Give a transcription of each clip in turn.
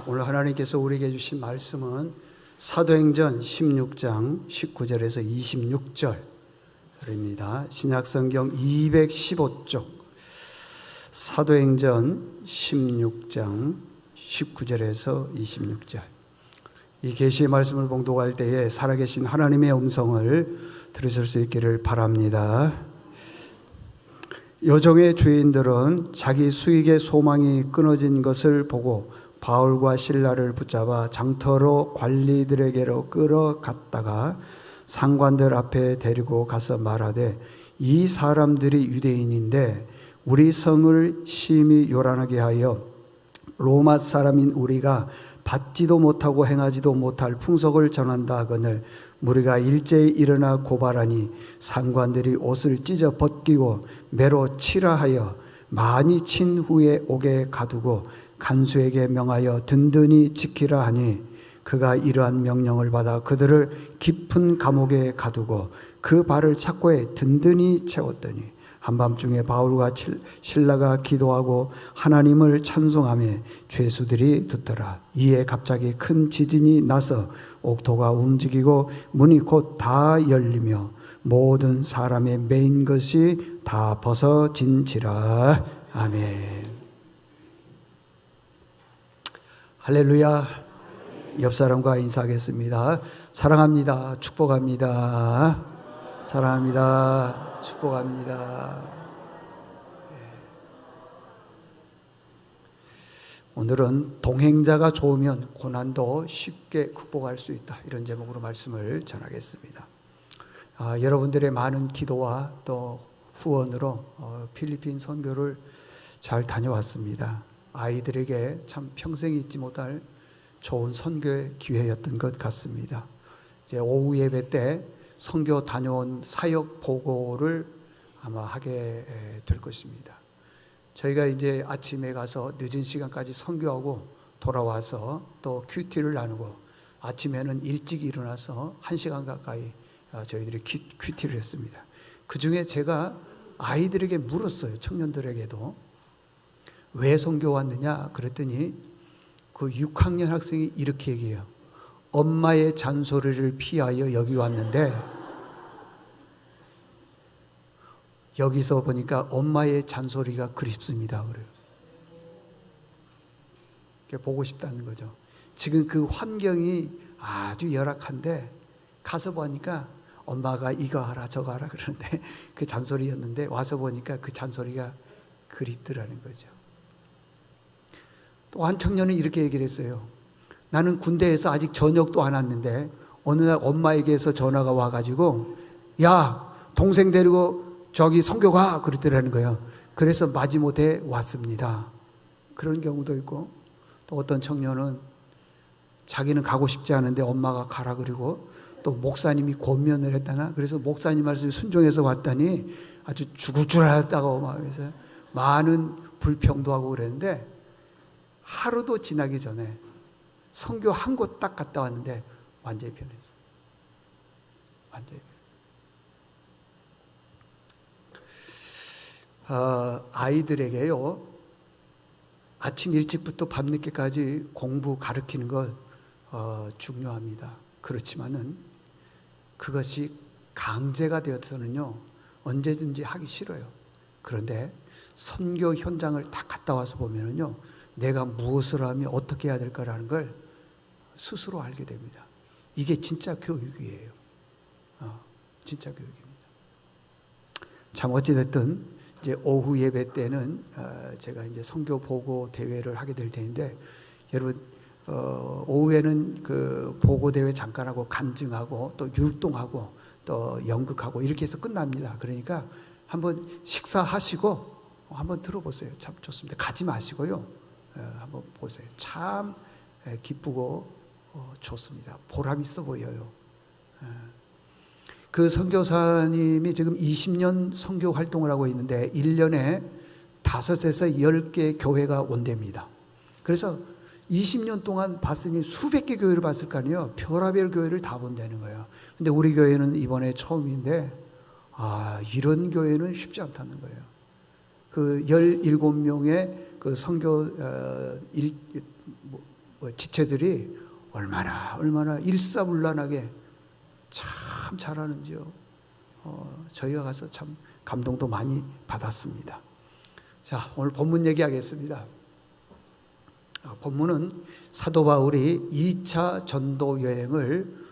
할렐루야. 오늘 하나님께서 우리에게 주신 말씀은 사도행전 16장 19절에서 26절입니다. 신약성경 215쪽 사도행전 16장 19절에서 26절. 이 계시의 말씀을 봉독할 때에 살아계신 하나님의 음성을 들으실 수 있기를 바랍니다. 여종의 주인들은 자기 수익의 소망이 끊어진 것을 보고 바울과 실라를 붙잡아 장터로 관리들에게로 끌어갔다가 상관들 앞에 데리고 가서 말하되, 이 사람들이 유대인인데 우리 성을 심히 요란하게 하여 로마 사람인 우리가 받지도 못하고 행하지도 못할 풍속을 전한다 하거늘 우리가 일제히 일어나 고발하니 상관들이 옷을 찢어 벗기고 매로 치라 하여 많이 친 후에 옥에 가두고 간수에게 명하여 든든히 지키라 하니, 그가 이러한 명령을 받아 그들을 깊은 감옥에 가두고 그 발을 착고에 든든히 채웠더니 한밤중에 바울과 실라가 기도하고 하나님을 찬송하며 죄수들이 듣더라. 이에 갑자기 큰 지진이 나서 옥토가 움직이고 문이 곧 다 열리며 모든 사람의 매인 것이 다 벗어진지라. 아멘. 할렐루야. 옆 사람과 인사하겠습니다. 사랑합니다. 축복합니다. 사랑합니다. 축복합니다. 오늘은 동행자가 좋으면 고난도 쉽게 극복할 수 있다, 이런 제목으로 말씀을 전하겠습니다. 여러분들의 많은 기도와 또 후원으로 필리핀 선교를 잘 다녀왔습니다. 아이들에게 참 평생 잊지 못할 좋은 선교의 기회였던 것 같습니다. 이제 오후 예배 때 선교 다녀온 사역 보고를 아마 하게 될 것입니다. 저희가 이제 아침에 가서 늦은 시간까지 선교하고 돌아와서 또 큐티를 나누고, 아침에는 일찍 일어나서 1시간 가까이 저희들이 큐티를 했습니다. 그 중에 제가 아이들에게 물었어요. 청년들에게도. 왜 선교 왔느냐 그랬더니 그 6학년 학생이 이렇게 얘기해요. 엄마의 잔소리를 피하여 여기 왔는데, 여기서 보니까 엄마의 잔소리가 그립습니다. 그래요. 보고 싶다는 거죠. 지금 그 환경이 아주 열악한데 가서 보니까 엄마가 이거 하라 저거 하라 그러는데 그 잔소리였는데 와서 보니까 그 잔소리가 그립더라는 거죠. 또 한 청년은 이렇게 얘기를 했어요. 나는 군대에서 아직 전역도 안 왔는데 어느 날 엄마에게서 전화가 와가지고, 야, 동생 데리고 저기 선교 가 그랬더라는 거예요. 그래서 마지못해 왔습니다. 그런 경우도 있고, 또 어떤 청년은 자기는 가고 싶지 않은데 엄마가 가라 그러고, 또 목사님이 권면을 했다나, 그래서 목사님 말씀에 순종해서 왔더니 아주 죽을 줄 알았다고 막 해서 많은 불평도 하고 그랬는데, 하루도 지나기 전에 선교 한 곳 딱 갔다 왔는데 완전히 변했어요. 완전히 변했어요. 아이들에게요, 아침 일찍부터 밤늦게까지 공부 가르치는 것 중요합니다. 그렇지만은 그것이 강제가 되어서는요 언제든지 하기 싫어요. 그런데 선교 현장을 다 갔다 와서 보면은요, 내가 무엇을 하며 어떻게 해야 될까라는 걸 스스로 알게 됩니다. 이게 진짜 교육이에요. 진짜 교육입니다. 참 어찌됐든 이제 오후 예배 때는 제가 이제 선교 보고 대회를 하게 될 텐데, 여러분 오후에는 그 보고 대회 잠깐 하고 간증하고 또 율동하고 또 연극하고 이렇게 해서 끝납니다. 그러니까 한번 식사하시고 한번 들어보세요. 참 좋습니다. 가지 마시고요. 한번 보세요. 참 기쁘고 좋습니다. 보람 있어 보여요. 그 선교사님이 지금 20년 선교 활동을 하고 있는데 1년에 5에서 10개 교회가 온답니다. 그래서 20년 동안 봤으니 수백 개 교회를 봤을 거 아니에요. 별하별 교회를 다 본다는 거예요. 근데 우리 교회는 이번에 처음인데 이런 교회는 쉽지 않다는 거예요. 그 17명의 그 선교 지체들이 얼마나 일사불란하게 참 잘하는지요. 저희가 가서 참 감동도 많이 받았습니다. 자, 오늘 본문 얘기하겠습니다. 본문은 사도 바울이 2차 전도 여행을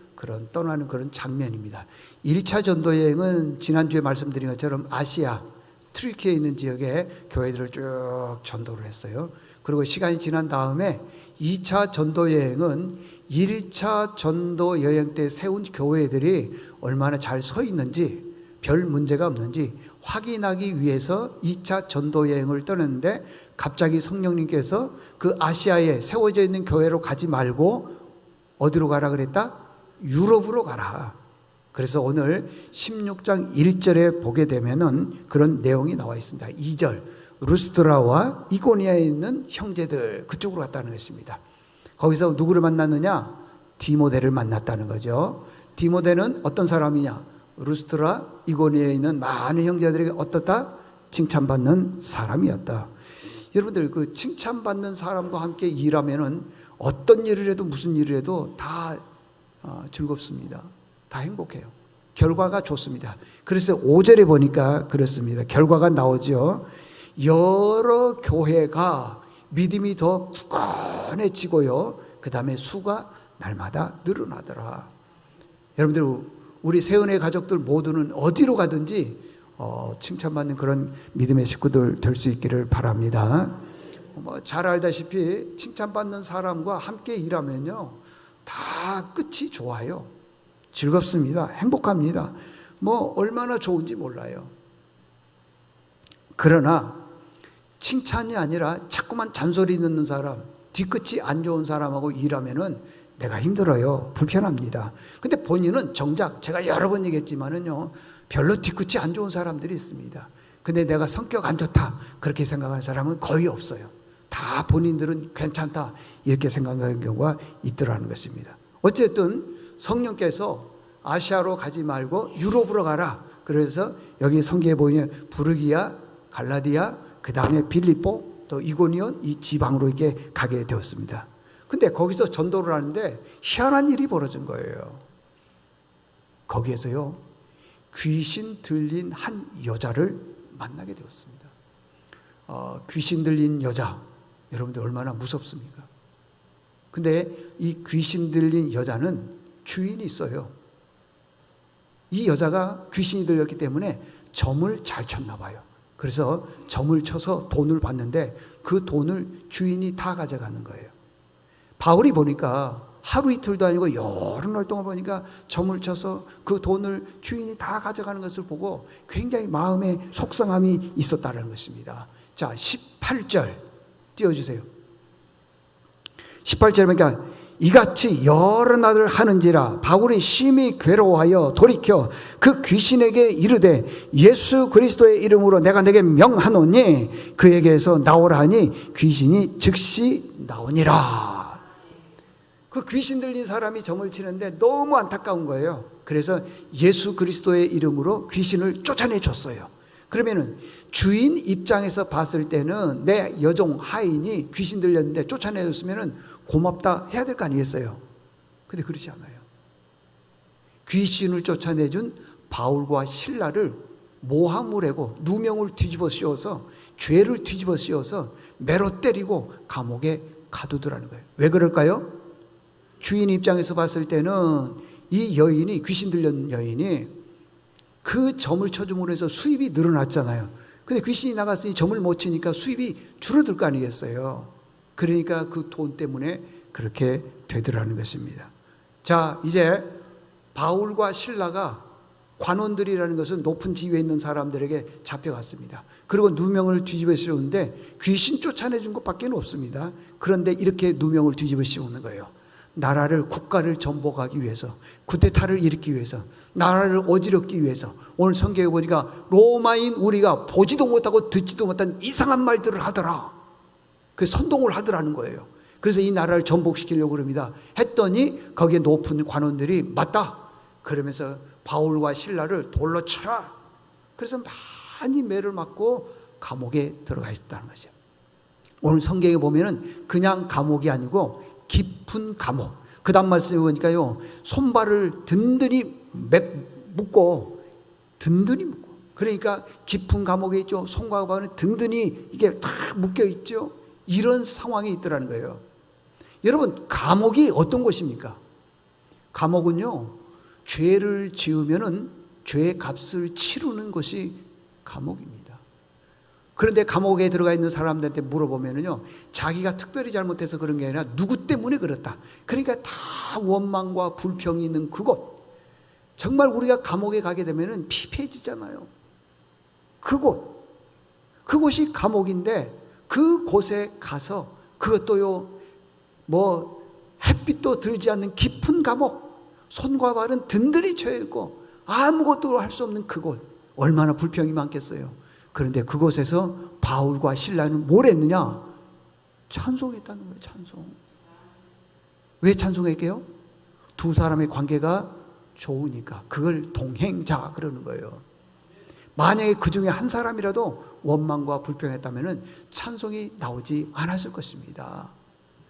떠나는 그런 장면입니다. 1차 전도 여행은 지난주에 말씀드린 것처럼 아시아, 트리키에 있는 지역에 교회들을 쭉 전도를 했어요. 그리고 시간이 지난 다음에 2차 전도 여행은 1차 전도 여행 때 세운 교회들이 얼마나 잘 서 있는지, 별 문제가 없는지 확인하기 위해서 2차 전도 여행을 떠났는데, 갑자기 성령님께서 그 아시아에 세워져 있는 교회로 가지 말고 어디로 가라 그랬다? 유럽으로 가라. 그래서 오늘 16장 1절에 보게 되면은 그런 내용이 나와 있습니다. 2절, 루스드라와 이고니아에 있는 형제들, 그쪽으로 갔다는 것입니다. 거기서 누구를 만났느냐? 디모데를 만났다는 거죠. 디모데는 어떤 사람이냐? 루스드라, 이고니아에 있는 많은 형제들에게 어떻다? 칭찬받는 사람이었다. 여러분들, 그 칭찬받는 사람과 함께 일하면은 어떤 일을 해도 무슨 일을 해도 다 즐겁습니다. 다 행복해요. 결과가 좋습니다. 그래서 5절에 보니까 그렇습니다. 결과가 나오죠. 여러 교회가 믿음이 더 굳건해지고요, 그 다음에 수가 날마다 늘어나더라. 여러분들, 우리 세은의 가족들 모두는 어디로 가든지 칭찬받는 그런 믿음의 식구들 될 수 있기를 바랍니다. 잘 알다시피 칭찬받는 사람과 함께 일하면요, 다 끝이 좋아요. 즐겁습니다. 행복합니다. 얼마나 좋은지 몰라요. 그러나 칭찬이 아니라 자꾸만 잔소리 듣는 사람, 뒤끝이 안 좋은 사람하고 일하면은 내가 힘들어요. 불편합니다. 근데 본인은 정작 제가 여러 번 얘기했지만은요, 별로 뒤끝이 안 좋은 사람들이 있습니다. 근데 내가 성격 안 좋다 그렇게 생각하는 사람은 거의 없어요. 다 본인들은 괜찮다 이렇게 생각하는 경우가 있더라는 것입니다. 어쨌든 성령께서 아시아로 가지 말고 유럽으로 가라. 그래서 여기 성경에 보이는 부르기아, 갈라디아, 그 다음에 빌립보, 또 이고니온, 이 지방으로 이렇게 가게 되었습니다. 근데 거기서 전도를 하는데 희한한 일이 벌어진 거예요. 거기에서요, 귀신 들린 한 여자를 만나게 되었습니다. 귀신 들린 여자, 여러분들 얼마나 무섭습니까? 근데 이 귀신 들린 여자는 주인이 있어요. 이 여자가 귀신이 들렸기 때문에 점을 잘 쳤나 봐요. 그래서 점을 쳐서 돈을 받는데 그 돈을 주인이 다 가져가는 거예요. 바울이 보니까 하루 이틀도 아니고 여러 날 동안 보니까 점을 쳐서 그 돈을 주인이 다 가져가는 것을 보고 굉장히 마음에 속상함이 있었다는 것입니다. 자, 18절 띄워주세요. 18절에 보니까 이같이 여러 날을 하는지라 바울이 심히 괴로워하여 돌이켜 그 귀신에게 이르되 예수 그리스도의 이름으로 내가 내게 명하노니 그에게서 나오라 하니 귀신이 즉시 나오니라. 그 귀신 들린 사람이 점을 치는데 너무 안타까운 거예요. 그래서 예수 그리스도의 이름으로 귀신을 쫓아내 줬어요. 그러면은 주인 입장에서 봤을 때는 내 여종 하인이 귀신 들렸는데 쫓아내 줬으면은 고맙다 해야 될 거 아니겠어요? 근데 그렇지 않아요. 귀신을 쫓아내준 바울과 실라를 모함을 하고 누명을 뒤집어 씌워서 죄를 뒤집어 씌워서 매로 때리고 감옥에 가두더라는 거예요. 왜 그럴까요? 주인 입장에서 봤을 때는 이 여인이, 귀신 들린 여인이 그 점을 쳐줌으로 해서 수입이 늘어났잖아요. 근데 귀신이 나갔으니 점을 못 치니까 수입이 줄어들 거 아니겠어요? 그러니까 그 돈 때문에 그렇게 되더라는 것입니다. 자, 이제 바울과 실라가 관원들이라는 것은 높은 지위에 있는 사람들에게 잡혀갔습니다. 그리고 누명을 뒤집어 씌우는데 귀신 쫓아내준 것밖에 없습니다. 그런데 이렇게 누명을 뒤집어 씌우는 거예요. 나라를, 국가를 전복하기 위해서, 쿠데타를 일으키기 위해서, 나라를 어지럽기 위해서. 오늘 성경에 보니까 로마인 우리가 보지도 못하고 듣지도 못한 이상한 말들을 하더라. 그 선동을 하더라는 거예요. 그래서 이 나라를 전복시키려고 그럽니다. 했더니 거기에 높은 관원들이 맞다 그러면서 바울과 실라를 돌로 쳐라. 그래서 많이 매를 맞고 감옥에 들어가 있었다는 거죠. 오늘 성경에 보면은 그냥 감옥이 아니고 깊은 감옥. 그 다음 말씀에 보니까요, 손발을 든든히 묶고, 든든히 묶고. 그러니까 깊은 감옥에 있죠. 손과 발은 든든히 이게 다 묶여 있죠. 이런 상황이 있더라는 거예요. 여러분, 감옥이 어떤 곳입니까? 감옥은요, 죄를 지으면은 죄의 값을 치르는 것이 감옥입니다. 그런데 감옥에 들어가 있는 사람들한테 물어보면은요, 자기가 특별히 잘못해서 그런 게 아니라 누구 때문에 그렇다. 그러니까 다 원망과 불평이 있는 그곳. 정말 우리가 감옥에 가게 되면은 피폐해지잖아요. 그곳이 감옥인데, 그곳에 가서 그것도요, 햇빛도 들지 않는 깊은 감옥, 손과 발은 든든히 쳐여 있고 아무것도 할 수 없는 그곳, 얼마나 불평이 많겠어요. 그런데 그곳에서 바울과 실라는 뭘 했느냐? 찬송했다는 거예요. 찬송. 왜 찬송했게요? 두 사람의 관계가 좋으니까. 그걸 동행자 그러는 거예요. 만약에 그 중에 한 사람이라도 원망과 불평했다면 찬송이 나오지 않았을 것입니다.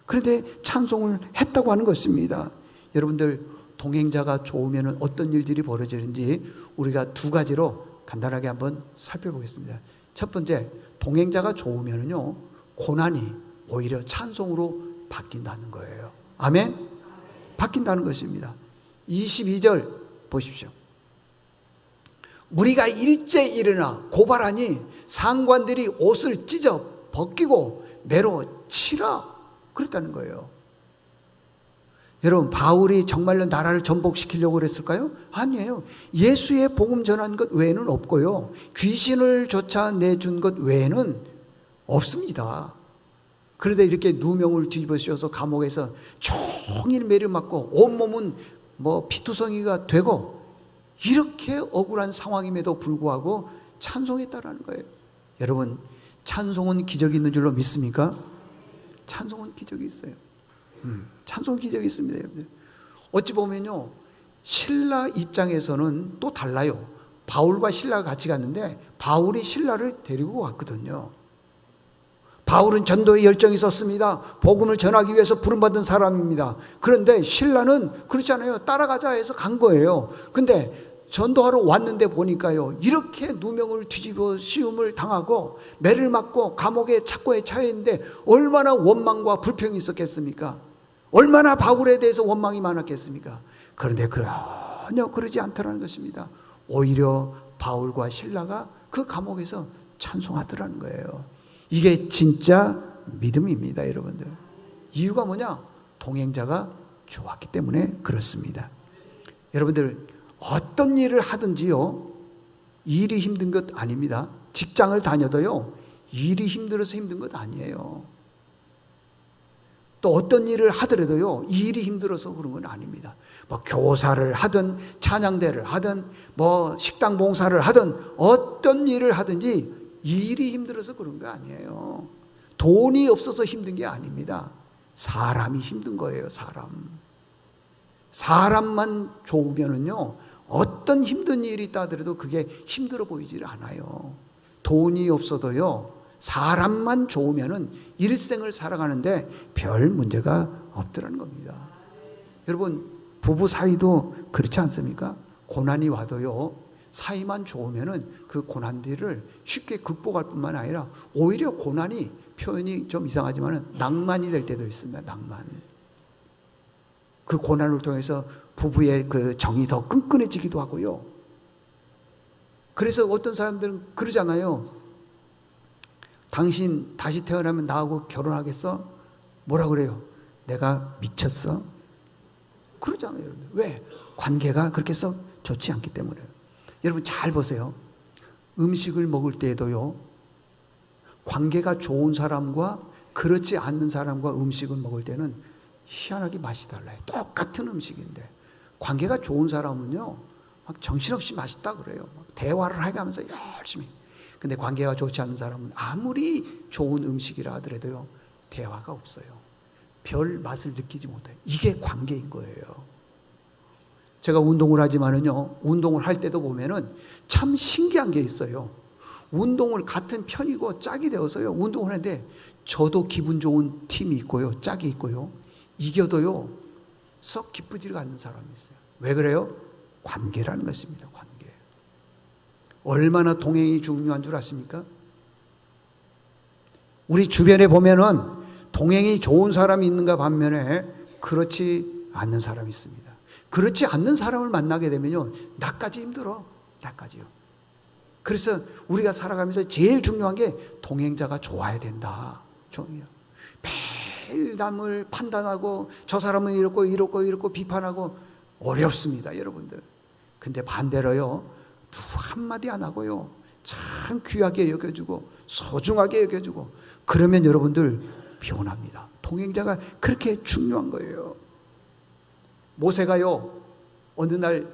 그런데 찬송을 했다고 하는 것입니다. 여러분들, 동행자가 좋으면 어떤 일들이 벌어지는지 우리가 두 가지로 간단하게 한번 살펴보겠습니다. 첫 번째, 동행자가 좋으면요, 고난이 오히려 찬송으로 바뀐다는 거예요. 아멘? 바뀐다는 것입니다. 22절 보십시오. 무리가 일제 일어나 고발하니 상관들이 옷을 찢어 벗기고 매로 치라 그랬다는 거예요. 여러분, 바울이 정말로 나라를 전복시키려고 그랬을까요? 아니에요. 예수의 복음 전한 것 외에는 없고요, 귀신을 쫓아내준 것 외에는 없습니다. 그런데 이렇게 누명을 뒤집어 씌워서 감옥에서 종일 매를 맞고 온몸은 피투성이가 되고 이렇게 억울한 상황임에도 불구하고 찬송했다라는 거예요. 여러분, 찬송은 기적이 있는 줄로 믿습니까? 찬송은 기적이 있어요. 찬송은 기적이 있습니다, 여러분들. 어찌 보면요, 신라 입장에서는 또 달라요. 바울과 신라가 같이 갔는데 바울이 신라를 데리고 갔거든요. 바울은 전도에 열정이 있었습니다. 복음을 전하기 위해서 부름받은 사람입니다. 그런데 신라는 그렇지 않아요. 따라가자 해서 간 거예요. 근데 전도하러 왔는데 보니까요, 이렇게 누명을 뒤집어 씌움을 당하고 매를 맞고 감옥에 착고에 처해 있는데 얼마나 원망과 불평이 있었겠습니까? 얼마나 바울에 대해서 원망이 많았겠습니까? 그런데 전혀 그러지 않더라는 것입니다. 오히려 바울과 실라가 그 감옥에서 찬송하더라는 거예요. 이게 진짜 믿음입니다, 여러분들. 이유가 뭐냐? 동행자가 좋았기 때문에 그렇습니다. 여러분들, 어떤 일을 하든지요, 일이 힘든 것 아닙니다. 직장을 다녀도요, 일이 힘들어서 힘든 것 아니에요. 또 어떤 일을 하더라도요, 일이 힘들어서 그런 건 아닙니다. 교사를 하든 찬양대를 하든 식당 봉사를 하든 어떤 일을 하든지 일이 힘들어서 그런 거 아니에요. 돈이 없어서 힘든 게 아닙니다. 사람이 힘든 거예요. 사람만 좋으면은요, 어떤 힘든 일이 있다 하더라도 그게 힘들어 보이질 않아요. 돈이 없어도요, 사람만 좋으면은 일생을 살아가는데 별 문제가 없더라는 겁니다. 여러분, 부부 사이도 그렇지 않습니까? 고난이 와도요, 사이만 좋으면은 그 고난들을 쉽게 극복할 뿐만 아니라 오히려 고난이, 표현이 좀 이상하지만은 낭만이 될 때도 있습니다. 낭만. 그 고난을 통해서 부부의 그 정이 더 끈끈해지기도 하고요. 그래서 어떤 사람들은 그러잖아요. 당신 다시 태어나면 나하고 결혼하겠어? 뭐라 그래요? 내가 미쳤어? 그러잖아요, 여러분들. 왜? 관계가 그렇게 썩 좋지 않기 때문에. 여러분, 잘 보세요. 음식을 먹을 때에도요, 관계가 좋은 사람과 그렇지 않는 사람과 음식을 먹을 때는 희한하게 맛이 달라요. 똑같은 음식인데 관계가 좋은 사람은요, 막 정신없이 맛있다 그래요. 막 대화를 하게 하면서 열심히. 근데 관계가 좋지 않은 사람은 아무리 좋은 음식이라 하더라도요, 대화가 없어요. 별 맛을 느끼지 못해요. 이게 관계인 거예요. 제가 운동을 하지만은요, 운동을 할 때도 보면은 참 신기한 게 있어요. 운동을 같은 편이고 짝이 되어서요, 운동을 하는데 저도 기분 좋은 팀이 있고요, 짝이 있고요, 이겨도요 썩 기쁘지가 않는 사람이 있어요. 왜 그래요? 관계라는 것입니다. 관계. 얼마나 동행이 중요한 줄 아십니까? 우리 주변에 보면은 동행이 좋은 사람이 있는가 반면에 그렇지 않는 사람이 있습니다. 그렇지 않는 사람을 만나게 되면요 나까지 힘들어. 나까지요. 그래서 우리가 살아가면서 제일 중요한 게 동행자가 좋아야 된다. 매일 남을 판단하고 저 사람은 이렇고 비판하고 어렵습니다, 여러분들. 근데 반대로요, 한마디 안 하고요, 참 귀하게 여겨주고 소중하게 여겨주고 그러면 여러분들 변합니다. 동행자가 그렇게 중요한 거예요. 모세가요, 어느 날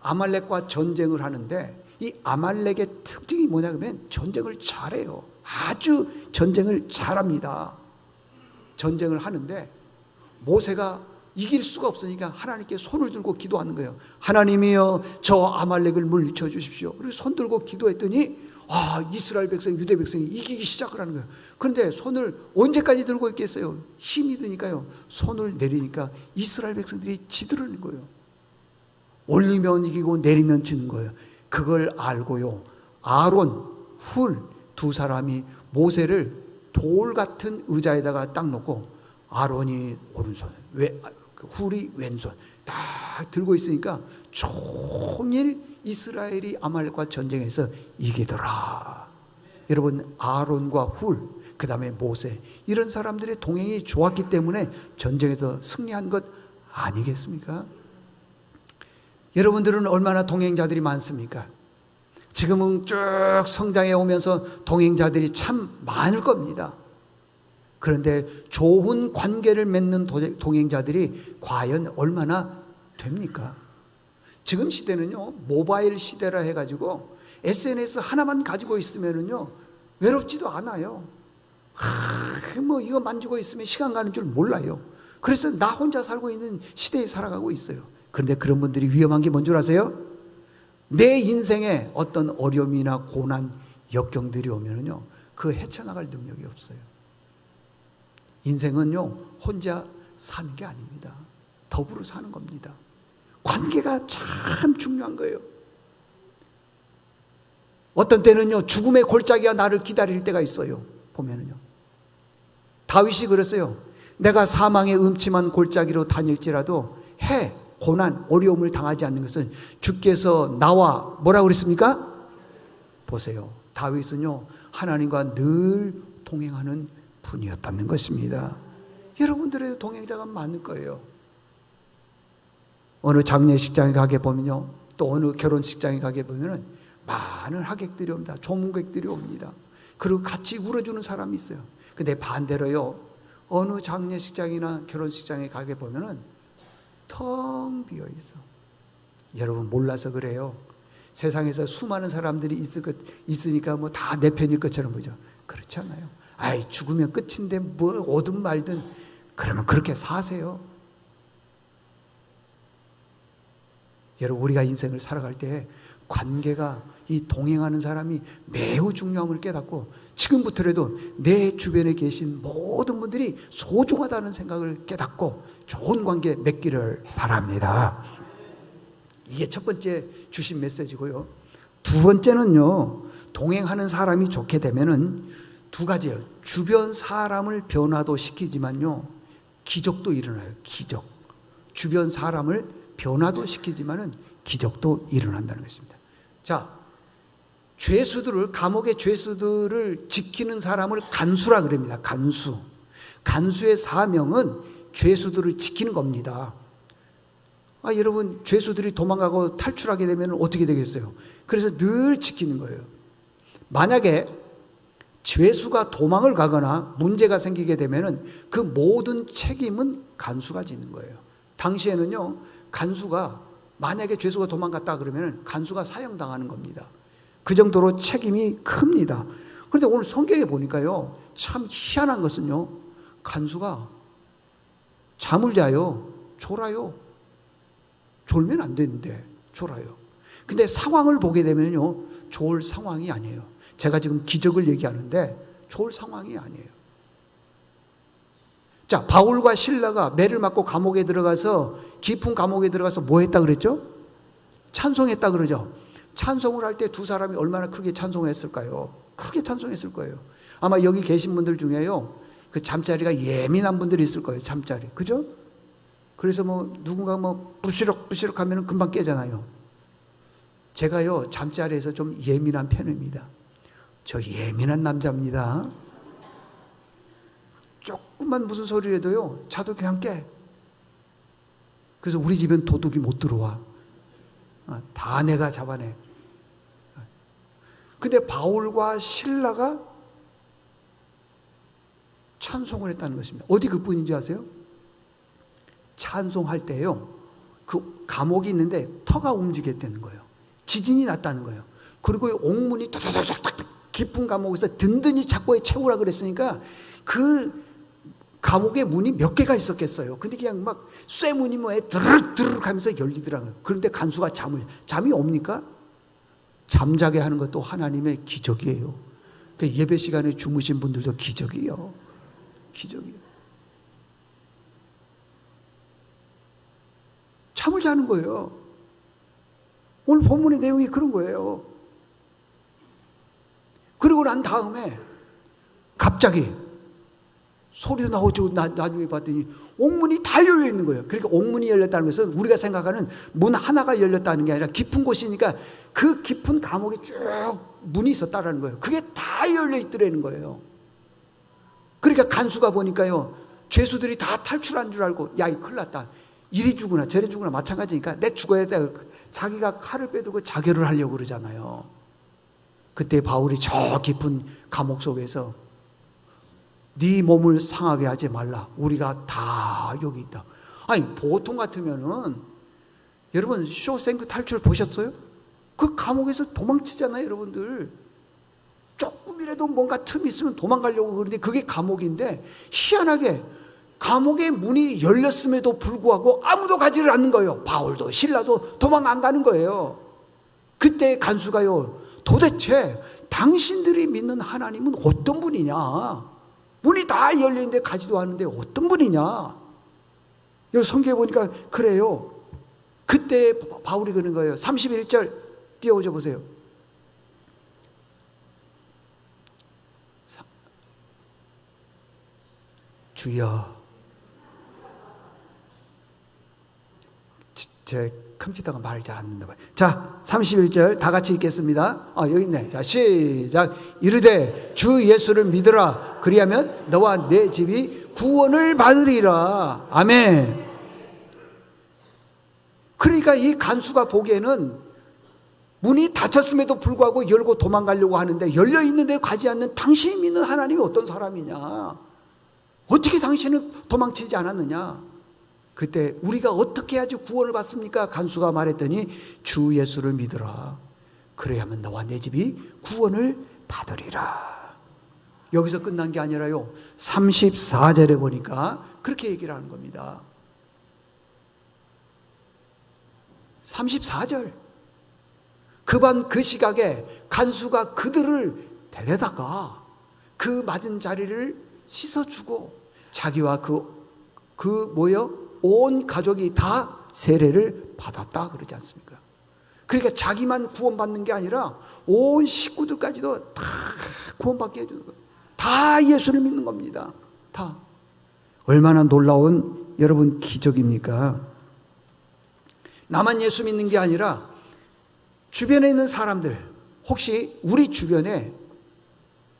아말렉과 전쟁을 하는데 이 아말렉의 특징이 뭐냐 그러면 전쟁을 잘해요. 아주 전쟁을 잘합니다. 전쟁을 하는데 모세가 이길 수가 없으니까 하나님께 손을 들고 기도하는 거예요. 하나님이여 저 아말렉을 물리쳐 주십시오. 그리고 손 들고 기도했더니 이스라엘 백성, 유대 백성이 이기기 시작을 하는 거예요. 그런데 손을 언제까지 들고 있겠어요? 힘이 드니까요. 손을 내리니까 이스라엘 백성들이 지드러는 거예요. 올리면 이기고 내리면 지는 거예요. 그걸 알고요, 아론, 훌 두 사람이 모세를 돌 같은 의자에다가 딱 놓고 아론이 오른손, 훌이 왼손 딱 들고 있으니까 종일 이스라엘이 아말렉과 전쟁에서 이기더라. 여러분, 아론과 훌, 그 다음에 모세, 이런 사람들의 동행이 좋았기 때문에 전쟁에서 승리한 것 아니겠습니까? 여러분들은 얼마나 동행자들이 많습니까? 지금은 쭉 성장해 오면서 동행자들이 참 많을 겁니다. 그런데 좋은 관계를 맺는 동행자들이 과연 얼마나 됩니까? 지금 시대는요, 모바일 시대라 해가지고 SNS 하나만 가지고 있으면은요, 외롭지도 않아요. 이거 만지고 있으면 시간 가는 줄 몰라요. 그래서 나 혼자 살고 있는 시대에 살아가고 있어요. 그런데 그런 분들이 위험한 게 뭔 줄 아세요? 내 인생에 어떤 어려움이나 고난, 역경들이 오면은요, 그 헤쳐나갈 능력이 없어요. 인생은요, 혼자 사는 게 아닙니다. 더불어 사는 겁니다. 관계가 참 중요한 거예요. 어떤 때는요, 죽음의 골짜기가 나를 기다릴 때가 있어요. 보면은요, 다윗이 그랬어요. 내가 사망의 음침한 골짜기로 다닐지라도 고난, 어려움을 당하지 않는 것은 주께서 나와 뭐라고 그랬습니까? 보세요. 다윗은요, 하나님과 늘 동행하는 분이었다는 것입니다. 여러분들의 동행자가 많을 거예요. 어느 장례식장에 가게 보면요, 또 어느 결혼식장에 가게 보면은 많은 하객들이 옵니다. 조문객들이 옵니다. 그리고 같이 울어주는 사람이 있어요. 근데 반대로요, 어느 장례식장이나 결혼식장에 가게 보면은 텅 비어 있어. 여러분 몰라서 그래요. 세상에서 수많은 사람들이 있으니까 뭐 다 내 편일 것처럼 보죠. 그렇지 않아요. 죽으면 끝인데 뭐 오든 말든 그러면 그렇게 사세요. 여러분, 우리가 인생을 살아갈 때 관계가, 이 동행하는 사람이 매우 중요함을 깨닫고 지금부터라도 내 주변에 계신 모든 분들이 소중하다는 생각을 깨닫고 좋은 관계 맺기를 바랍니다. 이게 첫 번째 주신 메시지고요. 두 번째는요, 동행하는 사람이 좋게 되면은 두 가지예요. 주변 사람을 변화도 시키지만요, 기적도 일어나요. 기적. 주변 사람을 변화도 시키지만은 기적도 일어난다는 것입니다. 자, 감옥의 죄수들을 지키는 사람을 간수라 그럽니다. 간수의 사명은 죄수들을 지키는 겁니다. 여러분, 죄수들이 도망가고 탈출하게 되면 어떻게 되겠어요? 그래서 늘 지키는 거예요. 만약에 죄수가 도망을 가거나 문제가 생기게 되면 그 모든 책임은 간수가 지는 거예요. 당시에는요, 간수가, 만약에 죄수가 도망갔다 그러면 간수가 사형당하는 겁니다. 그 정도로 책임이 큽니다. 그런데 오늘 성경에 보니까요, 참 희한한 것은요, 간수가 잠을 자요. 졸아요. 졸면 안 되는데 졸아요. 근데 상황을 보게 되면요, 좋을 상황이 아니에요. 제가 지금 기적을 얘기하는데 좋을 상황이 아니에요. 자, 바울과 실라가 매를 맞고 감옥에 들어가서 깊은 감옥에 들어가서 뭐 했다 그랬죠? 찬송했다 그러죠. 찬송을 할 때 두 사람이 얼마나 크게 찬송했을까요? 크게 찬송했을 거예요. 아마 여기 계신 분들 중에요, 그 잠자리가 예민한 분들이 있을 거예요. 잠자리, 그죠? 그래서 뭐 누군가 뭐 부시럭부시럭 하면 금방 깨잖아요. 제가요 잠자리에서 좀 예민한 편입니다. 저 예민한 남자입니다. 조금만 무슨 소리를 해도요 자도 그냥 깨. 그래서 우리 집엔 도둑이 못 들어와. 다 내가 잡아내. 근데 바울과 실라가 찬송을 했다는 것입니다. 어디 그뿐인지 아세요? 찬송할 때요 그 감옥이 있는데 터가 움직였다는 거예요. 지진이 났다는 거예요. 그리고 옥문이 탁탁탁탁 깊은 감옥에서 든든히 착고에 채우라 그랬으니까 그 감옥에 문이 몇 개가 있었겠어요. 근데 그냥 막 쇠문이 뭐에 드르륵 하면서 열리더라고요. 그런데 간수가 잠이 옵니까? 잠자게 하는 것도 하나님의 기적이에요. 예배 시간에 주무신 분들도 기적이에요. 기적이에요. 잠을 자는 거예요. 오늘 본문의 내용이 그런 거예요. 그리고 난 다음에 갑자기 소리도 나오죠. 나중에 봤더니 옥문이 다 열려 있는 거예요. 그러니까 옥문이 열렸다는 것은 우리가 생각하는 문 하나가 열렸다는 게 아니라 깊은 곳이니까 그 깊은 감옥에 쭉 문이 있었다라는 거예요. 그게 다 열려 있더라는 거예요. 그러니까 간수가 보니까요 죄수들이 다 탈출한 줄 알고 야, 이 큰일 났다. 이리 죽으나 저리 죽으나 마찬가지니까 내 죽어야 돼. 자기가 칼을 빼두고 자결을 하려고 그러잖아요. 그때 바울이 저 깊은 감옥 속에서 네 몸을 상하게 하지 말라. 우리가 다 여기 있다. 아니 보통 같으면은 여러분 쇼생크 탈출 보셨어요? 그 감옥에서 도망치잖아요, 여러분들. 조금이라도 뭔가 틈이 있으면 도망가려고 그러는데 그게 감옥인데 희한하게 감옥의 문이 열렸음에도 불구하고 아무도 가지를 않는 거예요. 바울도 실라도 도망 안 가는 거예요. 그때 간수가요 도대체 당신들이 믿는 하나님은 어떤 분이냐? 문이 다 열리는데 가지도 않는데 어떤 분이냐? 여기 성경에 보니까 그래요. 그때 바울이 그런 거예요. 31절 띄워줘 보세요. 주여, 제 컴퓨터가 말을 잘 안 듣나 봐요. 자, 31절 다 같이 읽겠습니다. 여기 있네. 자, 시작. 이르되 주 예수를 믿으라. 그리하면 너와 내 집이 구원을 받으리라. 아멘. 그러니까 이 간수가 보기에는 문이 닫혔음에도 불구하고 열고 도망가려고 하는데 열려 있는데 가지 않는 당신이 믿는 하나님이 어떤 사람이냐? 어떻게 당신은 도망치지 않았느냐? 그때 우리가 어떻게 해야지 구원을 받습니까? 간수가 말했더니 주 예수를 믿으라. 그래야만 너와 내 집이 구원을 받으리라. 여기서 끝난 게 아니라요 34절에 보니까 그렇게 얘기를 하는 겁니다. 34절 그 밤 그 시각에 간수가 그들을 데려다가 그 맞은 자리를 씻어주고 자기와 온 가족이 다 세례를 받았다 그러지 않습니까? 그러니까 자기만 구원받는 게 아니라 온 식구들까지도 다 구원받게 해주는 거예요. 다 예수를 믿는 겁니다. 다. 얼마나 놀라운 여러분 기적입니까? 나만 예수 믿는 게 아니라 주변에 있는 사람들, 혹시 우리 주변에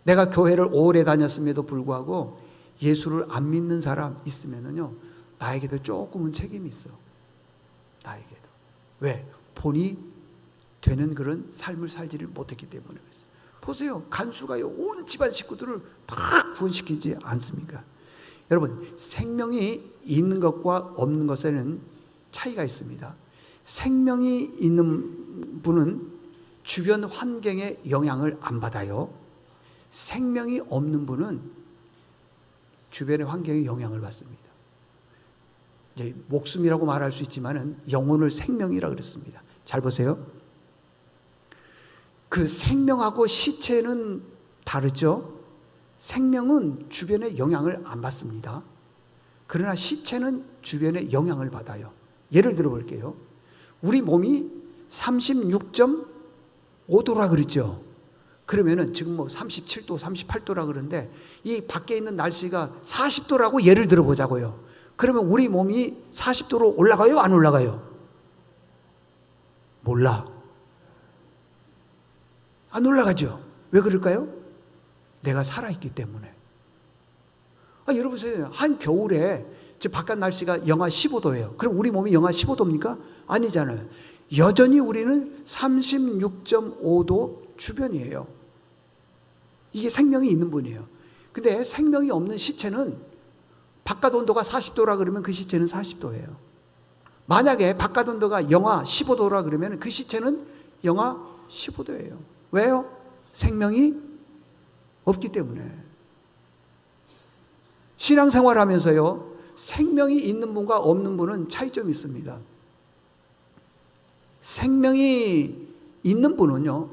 내가 교회를 오래 다녔음에도 불구하고 예수를 안 믿는 사람 있으면은요 나에게도 조금은 책임이 있어. 나에게도. 왜? 본이 되는 그런 삶을 살지를 못했기 때문에 그랬어요. 보세요. 간수가요 온 집안 식구들을 다 구원시키지 않습니까? 여러분 생명이 있는 것과 없는 것에는 차이가 있습니다. 생명이 있는 분은 주변 환경의 영향을 안 받아요. 생명이 없는 분은 주변의 환경의 영향을 받습니다. 이제 목숨이라고 말할 수 있지만은 영혼을 생명이라고 그랬습니다. 잘 보세요. 그 생명하고 시체는 다르죠. 생명은 주변의 영향을 안 받습니다. 그러나 시체는 주변에 영향을 받아요. 예를 들어 볼게요. 우리 몸이 36.5도라 그랬죠. 그러면은 지금 뭐 37도, 38도라 그러는데 이 밖에 있는 날씨가 40도라고 예를 들어 보자고요. 그러면 우리 몸이 40도로 올라가요? 안 올라가요? 몰라. 안 올라가죠. 왜 그럴까요? 내가 살아있기 때문에. 여러분 보세요. 한 겨울에 바깥 날씨가 영하 15도예요. 그럼 우리 몸이 영하 15도입니까? 아니잖아요. 여전히 우리는 36.5도 주변이에요. 이게 생명이 있는 분이에요. 근데 생명이 없는 시체는 바깥 온도가 40도라 그러면 그 시체는 40도예요. 만약에 바깥 온도가 영하 15도라 그러면 그 시체는 영하 15도예요. 왜요? 생명이 없기 때문에. 신앙생활 하면서요, 생명이 있는 분과 없는 분은 차이점이 있습니다. 생명이 있는 분은요,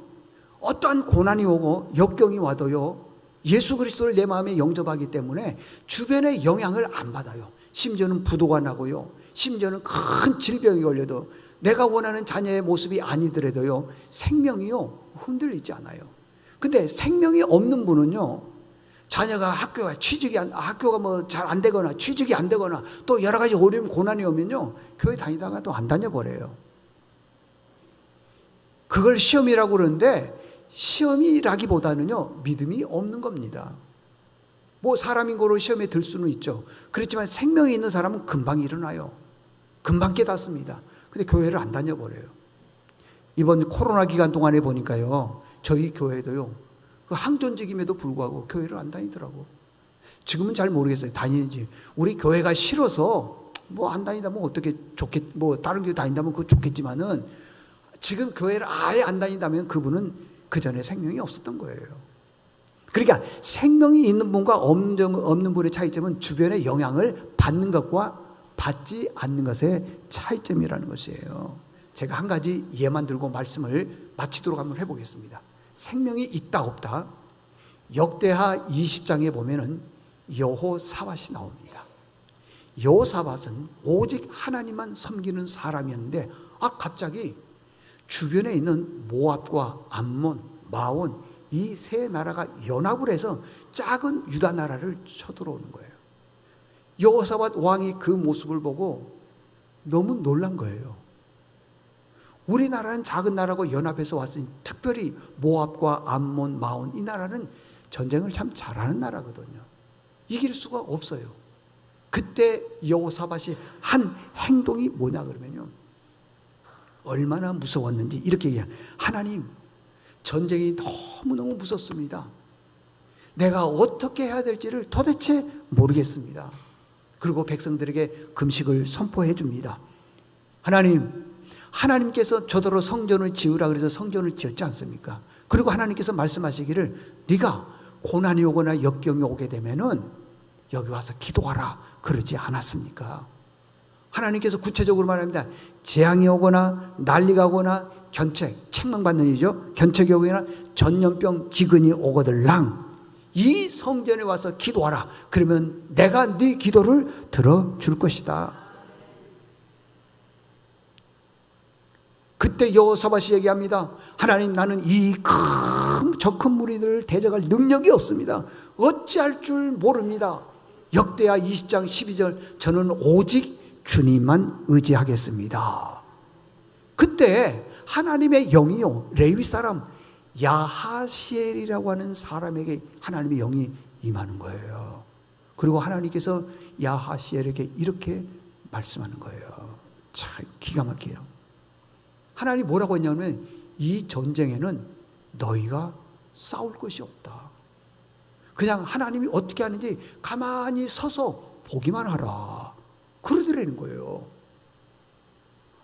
어떠한 고난이 오고 역경이 와도요, 예수 그리스도를 내 마음에 영접하기 때문에 주변의 영향을 안 받아요. 심지어는 부도가 나고요, 심지어는 큰 질병이 걸려도 내가 원하는 자녀의 모습이 아니더라도요, 생명이요 흔들리지 않아요. 근데 생명이 없는 분은요, 자녀가 학교가 뭐 잘 안 되거나 취직이 안 되거나 또 여러 가지 어려움 고난이 오면요, 교회 다니다가 또 안 다녀버려요. 그걸 시험이라고 그러는데 시험이라기보다는요, 믿음이 없는 겁니다. 뭐 사람인 거로 시험에 들 수는 있죠. 그렇지만 생명이 있는 사람은 금방 일어나요. 금방 깨닫습니다. 근데 교회를 안 다녀버려요. 이번 코로나 기간 동안에 보니까요, 저희 교회도요, 그 항존직임에도 불구하고 교회를 안 다니더라고. 지금은 잘 모르겠어요. 다니는지. 우리 교회가 싫어서 뭐 안 다니다 뭐 어떻게 뭐 다른 교회 다닌다면 그거 좋겠지만은 지금 교회를 아예 안 다닌다면 그분은 그 전에 생명이 없었던 거예요. 그러니까 생명이 있는 분과 없는 분의 차이점은 주변의 영향을 받는 것과 받지 않는 것의 차이점이라는 것이에요. 제가 한 가지 예만 들고 말씀을 마치도록 한번 해보겠습니다. 생명이 있다 없다. 역대하 20장에 보면은 여호사밧이 나옵니다. 여호사밧은 오직 하나님만 섬기는 사람이었는데 갑자기 주변에 있는 모압과 암몬, 마온 이 세 나라가 연합을 해서 작은 유다 나라를 쳐들어오는 거예요. 여호사밧 왕이 그 모습을 보고 너무 놀란 거예요. 우리나라는 작은 나라고 연합해서 왔으니, 특별히 모압과 암몬, 마온 이 나라는 전쟁을 참 잘하는 나라거든요. 이길 수가 없어요. 그때 여호사밧이 한 행동이 뭐냐 그러면요, 얼마나 무서웠는지 이렇게 얘기해요. 하나님, 전쟁이 너무너무 무섭습니다. 내가 어떻게 해야 될지를 도대체 모르겠습니다. 그리고 백성들에게 금식을 선포해 줍니다. 하나님께서 저더러 성전을 지으라 그래서 성전을 지었지 않습니까? 그리고 하나님께서 말씀하시기를 네가 고난이 오거나 역경이 오게 되면은 여기 와서 기도하라 그러지 않았습니까? 하나님께서 구체적으로 말합니다. 재앙이 오거나 난리가 오거나 책망받는 일이죠. 견책이 오거나 전염병 기근이 오거들랑 이 성전에 와서 기도하라. 그러면 내가 네 기도를 들어줄 것이다. 그때 여호사밧이 얘기합니다. 하나님, 나는 저 큰 무리들을 대적할 능력이 없습니다. 어찌할 줄 모릅니다. 역대하 20장 12절 저는 오직 주님만 의지하겠습니다. 그때 하나님의 영이요, 레위 사람 야하시엘이라고 하는 사람에게 하나님의 영이 임하는 거예요. 그리고 하나님께서 야하시엘에게 이렇게 말씀하는 거예요. 참 기가 막혀요. 하나님이 뭐라고 했냐면 이 전쟁에는 너희가 싸울 것이 없다. 그냥 하나님이 어떻게 하는지 가만히 서서 보기만 하라. 그러더라는 거예요.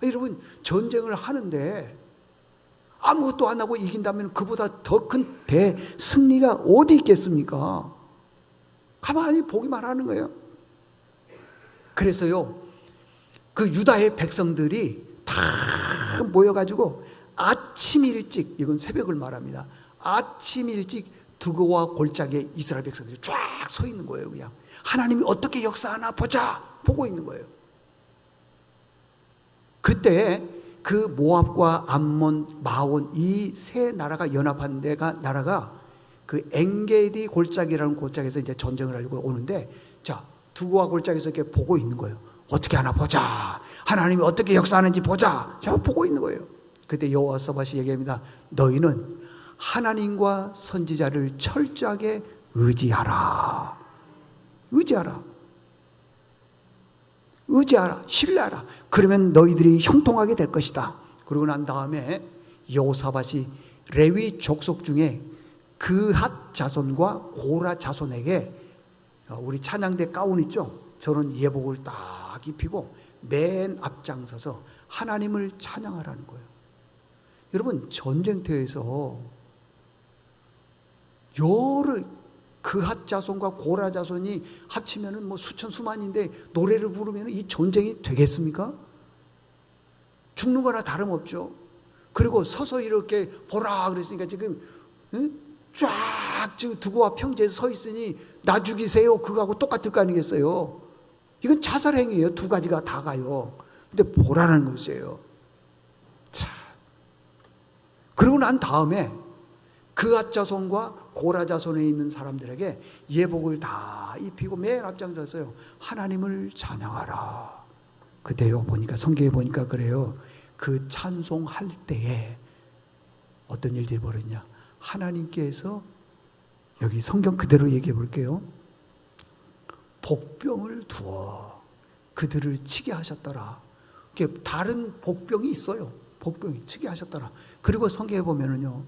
여러분, 전쟁을 하는데 아무것도 안 하고 이긴다면 그보다 더 큰 대승리가 어디 있겠습니까? 가만히 보기만 하는 거예요. 그래서요, 그 유다의 백성들이 다 모여가지고 아침 일찍, 이건 새벽을 말합니다. 아침 일찍 두고와 골짜기에 이스라엘 백성들이 쫙 서 있는 거예요. 그냥 하나님이 어떻게 역사하나 보자 보고 있는 거예요. 그때 그 모압과 암몬, 마온 이 세 나라가 연합한 나라가 그 엔게디 골짜기라는 골짜기에서 이제 전쟁을 하려고 오는데, 자, 두고와 골짜기에서 이렇게 보고 있는 거예요. 어떻게 하나 보자. 하나님이 어떻게 역사하는지 보자. 저 보고 있는 거예요. 그때 여호사밧이 얘기합니다. 너희는 하나님과 선지자를 철저하게 의지하라. 의지하라. 의지하라. 신뢰하라. 그러면 너희들이 형통하게 될 것이다. 그러고 난 다음에 여호사밧이 레위 족속 중에 그핫 자손과 고라 자손에게, 우리 찬양대 가운 있죠? 저런 예복을 딱 입히고 맨 앞장서서 하나님을 찬양하라는 거예요. 여러분, 전쟁터에서 여러 그핫 자손과 고라 자손이 합치면은 뭐 수천 수만인데 노래를 부르면 이 전쟁이 되겠습니까? 죽는 거나 다름없죠. 그리고 서서 이렇게 보라 그랬으니까 지금 쫙 지금 두고와 평지에서 서 있으니 나 죽이세요 그거하고 똑같을 거 아니겠어요? 이건 자살 행위예요. 두 가지가 다 가요. 근데 보라는 것이에요. 자, 그러고 난 다음에 그핫 자손과 고라 자손에 있는 사람들에게 예복을 다 입히고 맨 앞장서서요, 하나님을 찬양하라. 그때요 보니까 성경에 보니까 그래요. 그 찬송할 때에 어떤 일들이 벌어지냐, 하나님께서, 여기 성경 그대로 얘기해 볼게요. 복병을 두어 그들을 치게 하셨더라. 다른 복병이 있어요. 복병이 치게 하셨더라. 그리고 성경에 보면은요,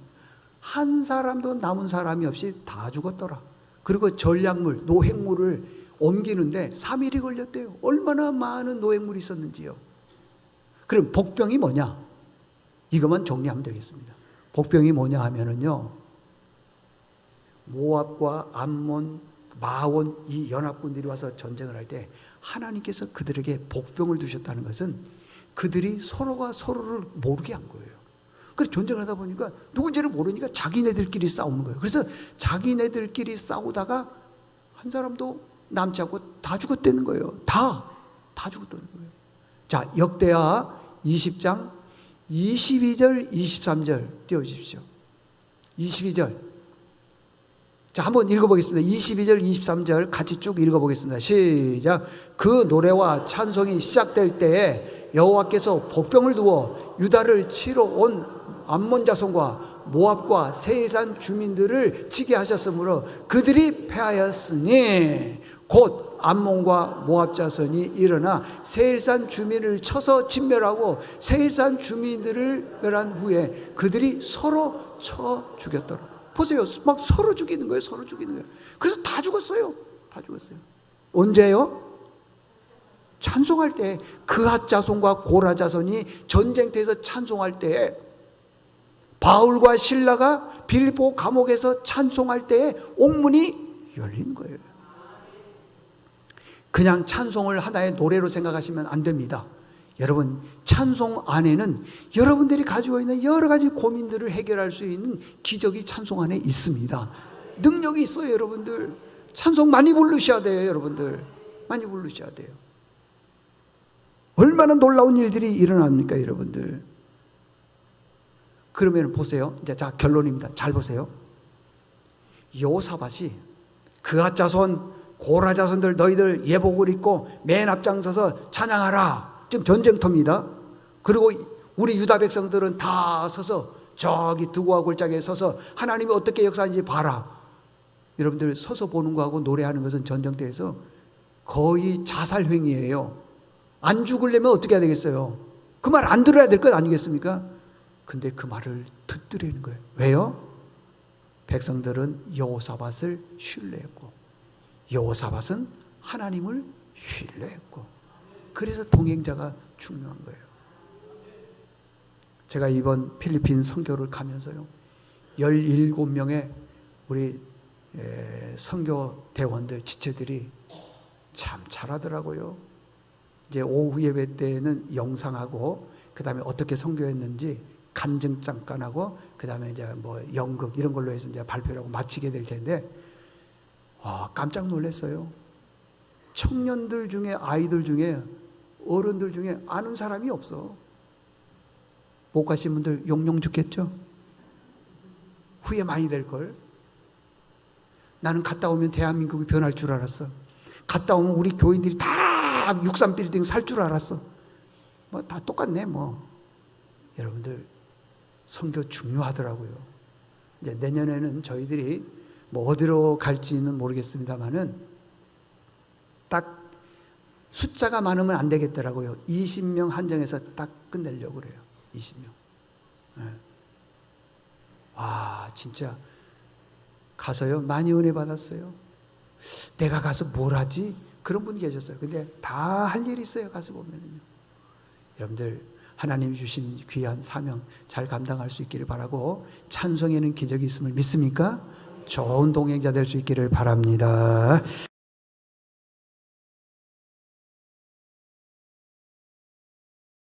한 사람도 남은 사람이 없이 다 죽었더라. 그리고 전략물, 노획물을 옮기는데 3일이 걸렸대요. 얼마나 많은 노획물이 있었는지요. 그럼 복병이 뭐냐? 이것만 정리하면 되겠습니다. 복병이 뭐냐 하면은요, 모압과 암몬, 마온 이 연합군들이 와서 전쟁을 할 때 하나님께서 그들에게 복병을 두셨다는 것은 그들이 서로가 서로를 모르게 한 거예요. 그래서 전쟁을 하다 보니까 누군지를 모르니까 자기네들끼리 싸우는 거예요. 그래서 자기네들끼리 싸우다가 한 사람도 남지 않고 다 죽었다는 거예요. 다 죽었다는 거예요. 자, 역대하 20장 22절 23절 띄워주십시오. 22절. 자, 한번 읽어보겠습니다. 22절 23절 같이 쭉 읽어보겠습니다. 시작. 그 노래와 찬송이 시작될 때에 여호와께서 복병을 두어 유다를 치러 온 암몬 자손과 모압과 세일산 주민들을 치게 하셨으므로 그들이 패하였으니, 곧 암몬과 모압 자손이 일어나 세일산 주민을 쳐서 진멸하고 세일산 주민들을 멸한 후에 그들이 서로 쳐 죽였더라. 보세요. 막 서로 죽이는 거예요. 서로 죽이는 거예요. 그래서 다 죽었어요. 다 죽었어요. 언제요? 찬송할 때, 그핫 자손과 고라 자손이 전쟁터에서 찬송할 때, 바울과 실라가 빌립보 감옥에서 찬송할 때에 옥문이 열린 거예요. 그냥 찬송을 하나의 노래로 생각하시면 안 됩니다. 여러분, 찬송 안에는 여러분들이 가지고 있는 여러 가지 고민들을 해결할 수 있는 기적이 찬송 안에 있습니다. 능력이 있어요. 여러분들 찬송 많이 부르셔야 돼요. 여러분들 많이 부르셔야 돼요. 얼마나 놀라운 일들이 일어납니까, 여러분들? 그러면 보세요. 이제 자, 결론입니다. 잘 보세요. 여호사밧이 그핫 자손, 고라 자손들 너희들 예복을 입고 맨 앞장서서 찬양하라. 지금 전쟁터입니다. 그리고 우리 유다 백성들은 다 서서 저기 두고와 골짜기에 서서 하나님이 어떻게 역사하는지 봐라. 여러분들 서서 보는 거하고 노래하는 것은 전쟁터에서 거의 자살 행위예요. 안 죽으려면 어떻게 해야 되겠어요? 그 말 안 들어야 될 것 아니겠습니까? 근데 그 말을 듣더라는 거예요. 왜요? 백성들은 여호사밧을 신뢰했고 여호사밧은 하나님을 신뢰했고, 그래서 동행자가 중요한 거예요. 제가 이번 필리핀 선교를 가면서요, 17명의 우리 선교 대원들, 지체들이 참 잘하더라고요. 이제 오후 예배 때는 영상하고 그 다음에 어떻게 선교했는지 간증 잠깐 하고 그다음에 이제 뭐 연극 이런 걸로 해서 이제 발표를 하고 마치게 될 텐데 깜짝 놀랐어요. 청년들 중에, 아이들 중에, 어른들 중에 아는 사람이 없어. 못 가신 분들 용용 죽겠죠? 후회 많이 될걸. 나는 갔다 오면 대한민국이 변할 줄 알았어. 갔다 오면 우리 교인들이 다 63빌딩 살 줄 알았어. 뭐 다 똑같네 뭐. 여러분들 선교 중요하더라고요. 이제 내년에는 저희들이 뭐 어디로 갈지는 모르겠습니다만은 딱 숫자가 많으면 안 되겠더라고요. 20명 한정해서 딱 끝내려고 그래요. 20명. 네. 와, 진짜 가서요 많이 은혜 받았어요. 내가 가서 뭘 하지? 그런 분이 계셨어요. 근데 다 할 일이 있어요. 가서 보면은요. 여러분들 하나님이 주신 귀한 사명 잘 감당할 수 있기를 바라고, 찬송에는 기적이 있음을 믿습니까? 좋은 동행자 될 수 있기를 바랍니다.